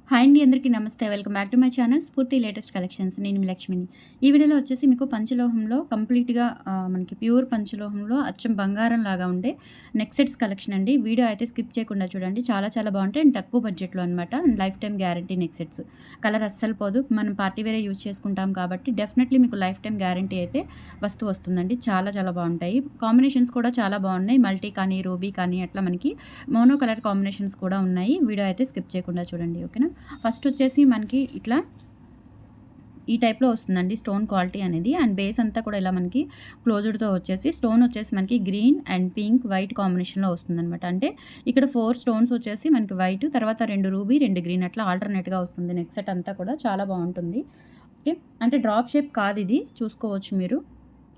Hi అండి, అందరికీ నమస్తే. Welcome back to my channel స్ఫూర్తి లేటెస్ట్ కలెక్షన్స్. నేను మీ లక్ష్మిని. ఈ వీడియోలో వచ్చేసి మీకు పంచలోహంలో కంప్లీట్‌గా మనకి ప్యూర్ పంచలోహంలో అచ్చం బంగారం లాగా ఉండే నెక్ సెట్స్ కలెక్షన్ అండి. వీడియో అయితే స్కిప్ చేయకుండా చూడండి. చాలా చాలా బాగుంటాయి అండ్ తక్కువ బడ్జెట్‌లో అనమాట. And life time guarantee neck sets. Colour అస్సలు పోదు. మనం పార్టీ వేరే యూజ్ చేసుకుంటాం కాబట్టి డెఫినెట్లీ మీకు లైఫ్ టైమ్ గ్యారంటీ అయితే వస్తుందండి. చాలా చాలా బాగుంటాయి. కాంబినేషన్స్ కూడా చాలా బాగున్నాయి. మల్టీ కానీ, రూబీ కానీ అట్లా మనకి మోనో కలర్ కాంబినేషన్స్ కూడా ఉన్నాయి. వీడియో అయితే స్కిప్ చేయకుండా చూడండి. ఓకేనా. ఫస్ట్ వచ్చేసి మనకి ఇట్లా ఈ టైప్‌లో వస్తుందండి స్టోన్ క్వాలిటీ అనేది. అండ్ బేస్ అంతా కూడా ఇలా మనకి క్లోజ్డ్‌తో వచ్చేసి స్టోన్ వచ్చేసి మనకి గ్రీన్ అండ్ పింక్, వైట్ కాంబినేషన్‌లో వస్తుందనమాట. అంటే ఇక్కడ 4 స్టోన్స్ వచ్చేసి మనకి వైట్, తర్వాత 2 రూబీ, 2 గ్రీన్ అట్లా ఆల్టర్‌నేట్‌గా వస్తుంది. నెక్ సెట్ అంతా కూడా చాలా బాగుంటుంది. ఓకే. అంటే డ్రాప్ షేప్ కాదు, ఇది చూసుకోవచ్చు మీరు.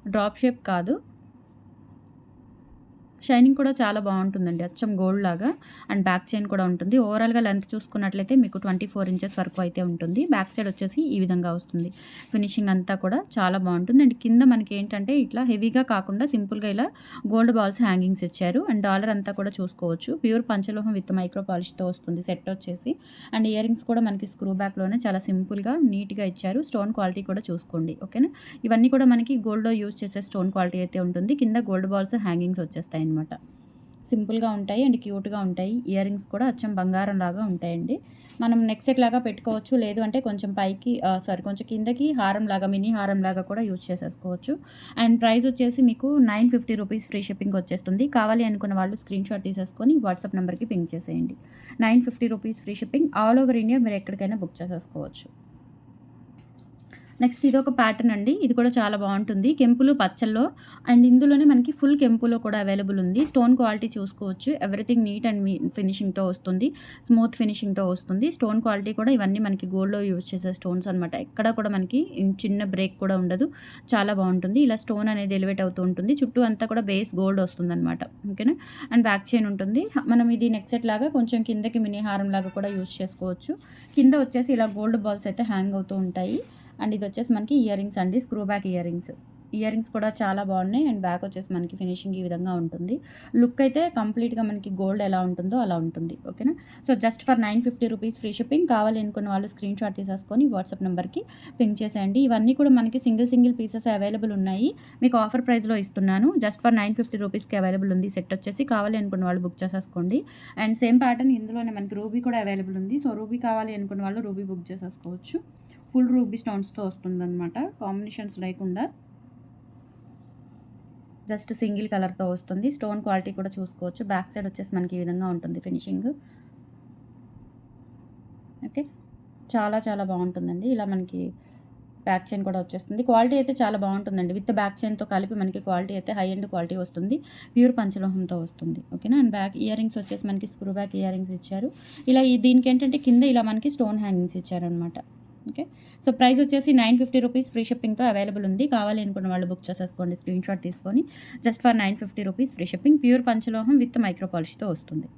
డ్రాప్ షేప్ కాదు. షైనింగ్ కూడా చాలా బాగుంటుందండి. అచ్చం గోల్డ్ లాగా. అండ్ బ్యాక్ చైన్ కూడా ఉంటుంది. ఓవరాల్‌గా లెంత్ చూసుకున్నట్లయితే మీకు 24 ఇంచెస్ వరకు అయితే ఉంటుంది. బ్యాక్ సైడ్ వచ్చేసి ఈ విధంగా వస్తుంది. ఫినిషింగ్ అంతా కూడా చాలా బాగుంటుంది. అండ్ కింద మనకి ఏంటంటే ఇట్లా హెవీగా కాకుండా సింపుల్‌గా ఇలా గోల్డ్ బాల్స్ హ్యాంగింగ్స్ ఇచ్చారు. అండ్ డాలర్ అంతా కూడా చూసుకోవచ్చు. ప్యూర్ పంచలోహం విత్ మైక్రో పాలిష్‌తో వస్తుంది సెట్ వచ్చేసి. అండ్ ఇయర్ రింగ్స్ కూడా మనకి స్క్రూ బ్యాక్‌లోనే చాలా సింపుల్‌గా నీట్‌గా ఇచ్చారు. స్టోన్ క్వాలిటీ కూడా చూసుకోండి. ఓకేనా. ఇవన్నీ కూడా మనకి గోల్డ్‌లో యూజ్ చేసే స్టోన్ క్వాలిటీ అయితే ఉంటుంది. కింద గోల్డ్ బాల్స్ హ్యాంగింగ్స్ వచ్చేస్తాయి అనమాట. సింపుల్‌గా ఉంటాయి అండ్ క్యూట్‌గా ఉంటాయి. ఇయర్ రింగ్స్ కూడా అచ్చం బంగారం లాగా ఉంటాయండి. మనం నెక్ సెట్ లాగా పెట్టుకోవచ్చు. లేదు అంటే కొంచెం పైకి కొంచెం కిందకి హారం లాగా, మినీ హారం లాగా కూడా యూజ్ చేసేసుకోవచ్చు. అండ్ ప్రైస్ వచ్చేసి మీకు 950 రూపీస్ ఫ్రీ షిప్పింగ్ వచ్చేస్తుంది. కావాలి అనుకున్న వాళ్ళు స్క్రీన్ షాట్ తీసేసుకొని వాట్సాప్ నెంబర్‌కి పింగ్ చేసేయండి. 950 rupees free shipping. All over India మీరు ఎక్కడికైనా బుక్ చేసేసుకోవచ్చు. నెక్స్ట్ ఇదొక ప్యాటర్న్ అండి. ఇది కూడా చాలా బాగుంటుంది. కెంపులు పచ్చల్లో అండ్ ఇందులోనే మనకి ఫుల్ కెంపులో కూడా అవైలబుల్ ఉంది. స్టోన్ క్వాలిటీ చూసుకోవచ్చు. ఎవ్రీథింగ్ నీట్ అండ్ ఫినిషింగ్‌తో వస్తుంది. స్మూత్ ఫినిషింగ్‌తో వస్తుంది. స్టోన్ క్వాలిటీ కూడా ఇవన్నీ మనకి గోల్డ్‌లో యూజ్ చేసే స్టోన్స్ అనమాట. ఎక్కడ కూడా మనకి చిన్న బ్రేక్ కూడా ఉండదు. చాలా బాగుంటుంది. ఇలా స్టోన్ అనేది ఎలివేట్ అవుతూ ఉంటుంది. చుట్టూ అంతా కూడా బేస్ గోల్డ్ వస్తుందనమాట. ఓకేనా. అండ్ బ్యాక్ చైన్ ఉంటుంది. మనం ఇది నెక్ సెట్ లాగా కొంచెం కిందకి మినీ హారం లాగా కూడా యూజ్ చేసుకోవచ్చు. కింద వచ్చేసి ఇలా గోల్డ్ బాల్స్ అయితే హ్యాంగ్ అవుతూ ఉంటాయి. అండ్ ఇది వచ్చేసి మనకి ఇయర్ రింగ్స్ అండి. Screw back ear rings. Ear rings కూడా చాలా బాగున్నాయి. అండ్ బ్యాక్ వచ్చేసి మనకి ఫినిషింగ్ ఈ విధంగా ఉంటుంది. లుక్ అయితే కంప్లీట్‌గా మనకి గోల్డ్ ఎలా ఉంటుందో అలా ఉంటుంది. ఓకేనా. So just for 950 rupees free shipping. కావాలి అనుకున్న వాళ్ళు స్క్రీన్ షాట్ తీసేసుకొని వాట్సాప్ నెంబర్‌కి పింగ్ చేసేయండి. ఇవన్నీ కూడా మనకి సింగిల్ పీసెస్ అవైలబుల్ ఉన్నాయి. మీకు ఆఫర్ ప్రైస్‌లో ఇస్తున్నాను. జస్ట్ ఫర్ 950 రూపీస్‌కి అవైలబుల్ ఉంది సెట్ వచ్చేసి. కావాలి అనుకున్న వాళ్ళు బుక్ చేసేసుకోండి. అండ్ సేమ్ ప్యాటర్న్ ఇందులోనే మనకి రూబీ కూడా అవైలబుల్ ఉంది. సో రూబీ కావాలి అనుకున్న వాళ్ళు రూబీ బుక్ చేసేసుకోవచ్చు. ఫుల్ రూబీ స్టోన్స్‌తో వస్తుందనమాట. కాంబినేషన్స్ లేకుండా జస్ట్ సింగిల్ కలర్‌తో వస్తుంది. స్టోన్ క్వాలిటీ కూడా చూసుకోవచ్చు. బ్యాక్ సైడ్ వచ్చేసి మనకి ఈ విధంగా ఉంటుంది ఫినిషింగ్. ఓకే. చాలా చాలా బాగుంటుందండి. ఇలా మనకి బ్యాక్ చైన్ కూడా వచ్చేస్తుంది. క్వాలిటీ అయితే చాలా బాగుంటుందండి. విత్ బ్యాక్ చైన్‌తో కలిపి మనకి క్వాలిటీ అయితే హై ఎండ్ క్వాలిటీ వస్తుంది. ప్యూర్ పంచలోహంతో వస్తుంది. ఓకేనా. అండ్ బ్యాక్ ఇయర్ రింగ్స్ వచ్చేసి మనకి స్క్రూ బ్యాక్ ఇయర్ రింగ్స్ ఇచ్చారు. ఇలా దీనికి ఏంటంటే కింద ఇలా మనకి స్టోన్ హ్యాంగింగ్స్ ఇచ్చారనమాట. ఓకే. సో ప్రైస్ వచ్చేసి 950 రూపీస్ ఫ్రీ షిప్పింగ్‌తో అవైలబుల్ ఉంది. కావాలి అనుకున్న వాళ్ళు బుక్ చేసేసుకోండి. స్క్రీన్ షాట్ తీసుకొని just for 950 rupees free shipping. Pure పంచలోహం విత్ మైక్రో పాలిష్‌తో వస్తుంది.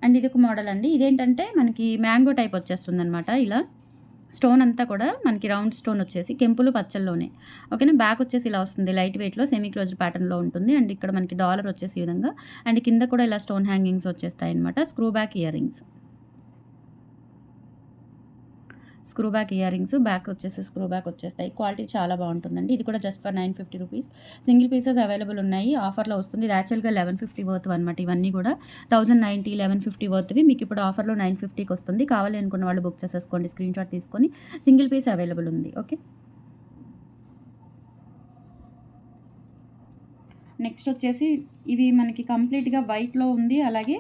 అండ్ ఇదొక మోడల్ అండి. ఇదేంటంటే మనకి మ్యాంగో టైప్ వచ్చేస్తుందనమాట. ఇలా స్టోన్ అంతా కూడా మనకి రౌండ్ స్టోన్ వచ్చేసి కెంపులు పచ్చల్లోనే. ఓకేనా. బ్యాక్ వచ్చేసి ఇలా వస్తుంది. లైట్ వెయిట్‌లో సెమీ క్లోజ్డ్ ప్యాటర్న్‌లో ఉంటుంది. అండ్ ఇక్కడ మనకి డాలర్ వచ్చేసి ఈ విధంగా. అండ్ కింద కూడా ఇలా స్టోన్ హ్యాంగింగ్స్ వచ్చేస్తాయన్నమాట. Screw back earrings. Screw back earrings. Back వచ్చేసి స్క్రూ బ్యాక్ వచ్చేస్తాయి. క్వాలిటీ చాలా బాగుంటుందండి. ఇది కూడా just for 950 rupees. Single pieces available ఉన్నాయి. ఆఫర్‌లో వస్తుంది. ఇది యాక్చువల్‌గా 1150 వర్త్ అనమాట. ఇవన్నీ కూడా 1090, 1150 వర్త్‌వి మీకు ఇప్పుడు ఆఫర్‌లో 950కి వస్తుంది. కావాలి అనుకున్న వాళ్ళు బుక్ చేసేసుకోండి. స్క్రీన్ షాట్ తీసుకొని సింగిల్ పీస్ అవైలబుల్ ఉంది. ఓకే. నెక్స్ట్ వచ్చేసి ఇవి మనకి కంప్లీట్‌గా వైట్‌లో ఉంది. అలాగే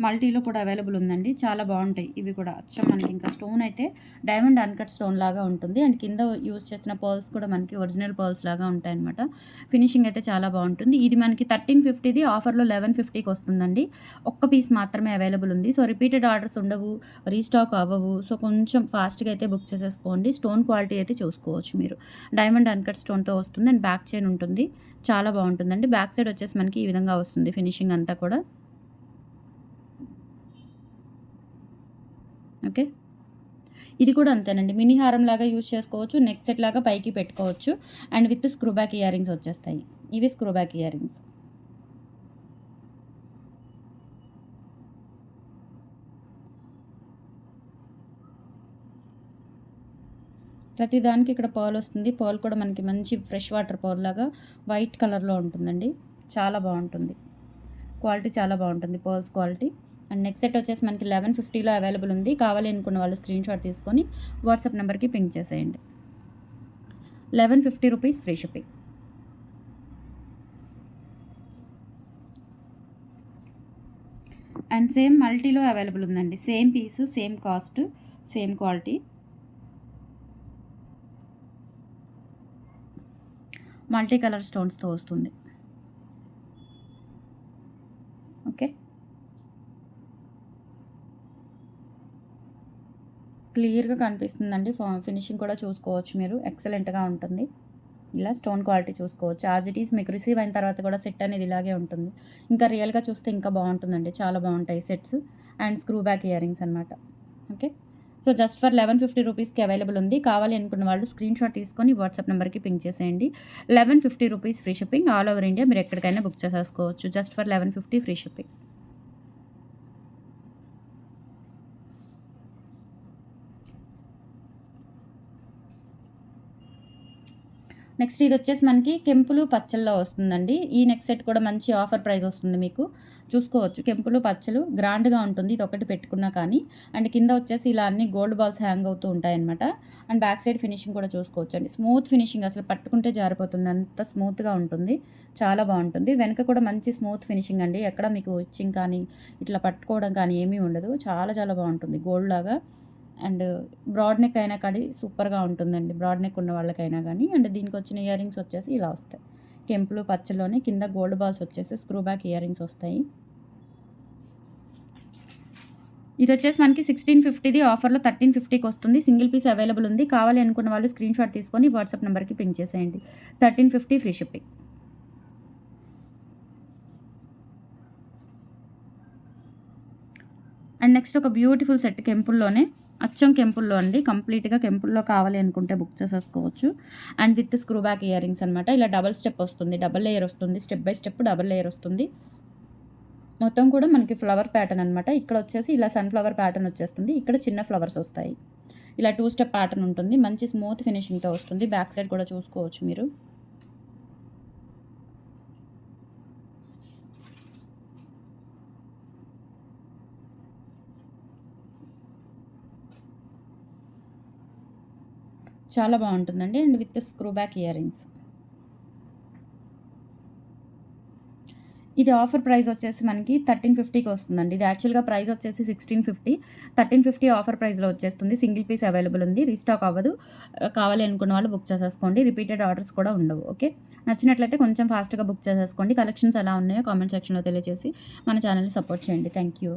మల్టీలో కూడా అవైలబుల్ ఉందండి. చాలా బాగుంటాయి ఇవి కూడా. అచ్చం మనకి ఇంకా స్టోన్ అయితే డైమండ్ అన్‌కట్ స్టోన్ లాగా ఉంటుంది. అండ్ కింద యూజ్ చేసిన పర్ల్స్ కూడా మనకి ఒరిజినల్ పర్ల్స్ లాగా ఉంటాయన్నమాట. ఫినిషింగ్ అయితే చాలా బాగుంటుంది. ఇది మనకి 1350ది ఆఫర్‌లో 1150కి వస్తుందండి. ఒక్క పీస్ మాత్రమే అవైలబుల్ ఉంది. సో రిపీటెడ్ ఆర్డర్స్ ఉండవు. రీస్టాక్ అవ్వవు. సో కొంచెం ఫాస్ట్‌గా అయితే బుక్ చేసేసుకోండి. స్టోన్ క్వాలిటీ అయితే చూసుకోవచ్చు మీరు. డైమండ్ అన్‌కట్ స్టోన్‌తో వస్తుంది. అండ్ బ్యాక్ చైన్ ఉంటుంది. చాలా బాగుంటుందండి. బ్యాక్ సైడ్ వచ్చేసి మనకి ఈ విధంగా వస్తుంది ఫినిషింగ్ అంతా కూడా. ఓకే. ఇది కూడా అంతేనండి. మినీ హారం లాగా యూజ్ చేసుకోవచ్చు. నెక్ సెట్ లాగా పైకి పెట్టుకోవచ్చు. And with screw back ear rings వచ్చేస్తాయి. ఇవి స్క్రూ బ్యాక్ ఇయర్ రింగ్స్. ప్రతి దానికి ఇక్కడ పర్ల్ వస్తుంది. పర్ల్ కూడా మనకి మంచి ఫ్రెష్ వాటర్ పర్ల్ లాగా వైట్ కలర్‌లో ఉంటుందండి. చాలా బావుంటుంది. క్వాలిటీ చాలా బావుంటుంది pearls quality. And next set వచ్చేసి మనకి 1150లో అవైలబుల్ ఉంది. కావాలి అనుకున్న వాళ్ళు స్క్రీన్‌షాట్ తీసుకొని వాట్సాప్ నెంబర్‌కి పింక్ చేసేయండి. 1150 rupees free shipping. And same మల్టీలో అవైలబుల్ ఉందండి. Same piece, same cost, same quality. Multi colour స్టోన్స్‌తో వస్తుంది. ఓకే. క్లియర్‌గా కనిపిస్తుందండి. ఫినిషింగ్ కూడా చూసుకోవచ్చు మీరు. ఎక్సలెంట్‌గా ఉంటుంది. ఇలా స్టోన్ క్వాలిటీ చూసుకోవచ్చు. యాజ్ ఇట్ ఈజ్ మీకు రిసీవ్ అయిన తర్వాత కూడా సెట్ అనేది ఇలాగే ఉంటుంది. ఇంకా రియల్‌గా చూస్తే ఇంకా బావుంటుందండి. చాలా బావుంటాయి sets. And screw back ear rings అనమాట. ఓకే. సో జస్ట్ ఫర్ 1150 రూపీస్‌కి అవైలబుల్ ఉంది. కావాలి అనుకున్న వాళ్ళు స్క్రీన్‌షాట్ తీసుకొని వాట్సాప్ నెంబర్‌కి పింక్ చేసేయండి. 1150 rupees free shipping. All over India మీరు ఎక్కడికైనా బుక్ చేసేసుకోవచ్చు. Just for 1150 free shipping. Next ఇదొచ్చేసి మనకి కెంపులు, పచ్చల్లో వస్తుందండి. ఈ నెక్ సెట్ కూడా మంచి ఆఫర్ ప్రైస్ వస్తుంది మీకు. చూసుకోవచ్చు. కెంపులు, పచ్చలు గ్రాండ్‌గా ఉంటుంది. ఇదొకటి పెట్టుకున్నా కానీ. అండ్ కింద వచ్చేసి ఇలా అన్ని గోల్డ్ బాల్స్ హ్యాంగ్ అవుతూ ఉంటాయన్నమాట. అండ్ బ్యాక్ సైడ్ ఫినిషింగ్ కూడా చూసుకోవచ్చండి. స్మూత్ ఫినిషింగ్ అసలు పట్టుకుంటే జారిపోతుంది. అంత స్మూత్‌గా ఉంటుంది. చాలా బావుంటుంది. వెనక కూడా మంచి స్మూత్ ఫినిషింగ్ అండి. ఎక్కడ మీకు ఇచ్చింగ్ కానీ, ఇట్లా పట్టుకోవడం కానీ ఏమీ ఉండదు. చాలా చాలా బావుంటుంది. గోల్డ్ లాగా. అండ్ బ్రాడ్ నెక్ అయినా కానీ సూపర్‌గా ఉంటుందండి. బ్రాడ్ నెక్ ఉన్న వాళ్ళకైనా గానీ. అండ్ దీనికొచ్చిన ఇయర్ రింగ్స్ వచ్చేసి ఇలా వస్తాయి. కెంపులు, పచ్చలోనే కింద గోల్డ్ బాల్స్ వచ్చేసి స్క్రూ బ్యాక్ ఇయర్ రింగ్స్ వస్తాయి. ఇదొచ్చేసి మనకి 1650ది ఆఫర్‌లో 1350కి వస్తుంది. సింగిల్ పీస్ అవైలబుల్ ఉంది. కావాలి అనుకున్న వాళ్ళు స్క్రీన్‌షాట్ తీసుకొని వాట్సాప్ నెంబర్‌కి పింక్ చేసేయండి. 1350 ఫ్రీ షిప్పింగ్. అండ్ నెక్స్ట్ ఒక బ్యూటిఫుల్ సెట్ కెంపుల్లోనే అచ్చం కెంపుల్లో అండి. కంప్లీట్‌గా కెంపుల్లో కావాలి అనుకుంటే బుక్ చేసేసుకోవచ్చు. And with screw back ear rings అనమాట. ఇలా డబుల్ స్టెప్ వస్తుంది. డబుల్ లేయర్ వస్తుంది. Step by step double layer వస్తుంది. మొత్తం కూడా మనకి ఫ్లవర్ ప్యాటర్న్ అనమాట. ఇక్కడ వచ్చేసి ఇలా సన్‌ఫ్లవర్ ప్యాటర్న్ వచ్చేస్తుంది. ఇక్కడ చిన్న ఫ్లవర్స్ వస్తాయి. ఇలా 2 స్టెప్ ప్యాటర్న్ ఉంటుంది. మంచి స్మూత్ ఫినిషింగ్‌తో వస్తుంది. బ్యాక్ సైడ్ కూడా చూసుకోవచ్చు మీరు. చాలా బావుంటుందండి. And with screw back ear rings. ఇది ఆఫర్ ప్రైస్ వచ్చేసి మనకి 1350కి వస్తుందండి. ఇది యాక్చువల్‌గా ప్రైస్ వచ్చేసి 1650. 1350 ఆఫర్ ప్రైస్‌లో వచ్చేస్తుంది. సింగిల్ పీస్ అవైలబుల్ ఉంది. రీస్టాక్ అవ్వదు. కావాలి అనుకున్న వాళ్ళు బుక్ చేసేసుకోండి. రిపీటెడ్ ఆర్డర్స్ కూడా ఉండవు. ఓకే. నచ్చినట్లయితే కొంచెం ఫాస్ట్‌గా బుక్ చేసేసుకోండి. కలెక్షన్స్ ఎలా ఉన్నాయో కామెంట్ సెక్షన్‌లో తెలియజేసి మన ఛానెల్‌ని సపోర్ట్ చేయండి. Thank you.